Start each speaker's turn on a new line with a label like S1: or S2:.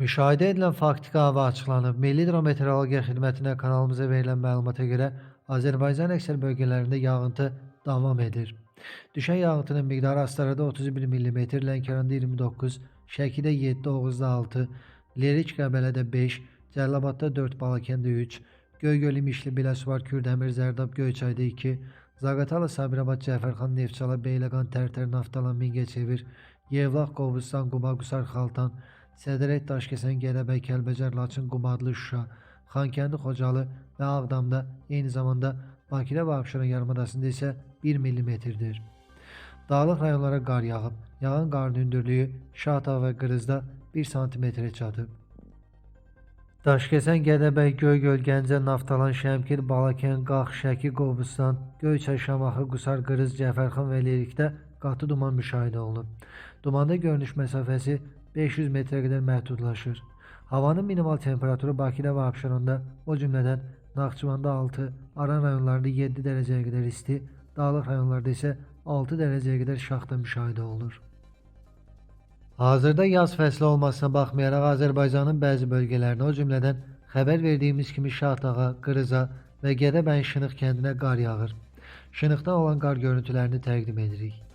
S1: Müşahidə edilən faktiki hava açıqlanıb. Milli Hidrometeorologiya Xidmətinə kanalımıza verilən məlumata görə Azərbaycan əksər bölgələrində yağıntı davam edir. Düşən yağıntının miqdarı Astarada 31 mm, Lənkəranda 29, Şəkidə 7, Oğuzda 6, Lerik Qəbələdə 5, Cəlilabadda 4, Balakəndə 3, Göygöl, İmişli, Biləsuvar, Kürdəmir, Zərdab, Göyçayda 2, Zaqatala, Sabirabad, Cəfərxan, Neftçala, Beyləqan, Tərtər, Naftalan, Mingəçevir, Yevlax, Qobustan, Quba, Qusar, Xaltan, Sədərək, Daşkəsən, Gədəbəy, Kəlbəcər, Laçın, Qubadlı, Şuşa, Xankəndi, Xocalı və Ağdamda, eyni zamanda Bakıda və Abşeron yarımadasında isə 1 mm-dir. Dağlıq rayonlara qar yağıb. Yağan qarın hündürlüyü Şahtağ və Qırızda 1 sm-ə çatıb. Daşkəsən, Gədəbəy, Göygöl, Gəncə, Naftalan, Şəmkir, Balakən, Qax, Şəki, Qobustan, Göyçay, Şamaxı, Qusar, Qırız, Cəfərxan və Lerikdə qatı duman müşahidə olunub. Dumanda görünüş məsafəsi 500 metrə qədər məhdudlaşır. Havanın minimal temperaturu Bakıda və Abşeronda, o cümlədən Naxçıvanda 6, Aran rayonlarında 7 dərəcəyə qədər isti, dağlıq rayonlarda isə 6 dərəcəyə qədər şaxta müşahidə olunur. Hazırda yaz fəsli olmasına baxmayaraq Azərbaycanın bəzi bölgələrinə, o cümlədən xəbər verdiyimiz kimi Şahtağa, Qırıza və Gədəbəyin Şınıq kəndinə qar yağır. Şınıqdan olan qar görüntülərini təqdim edirik.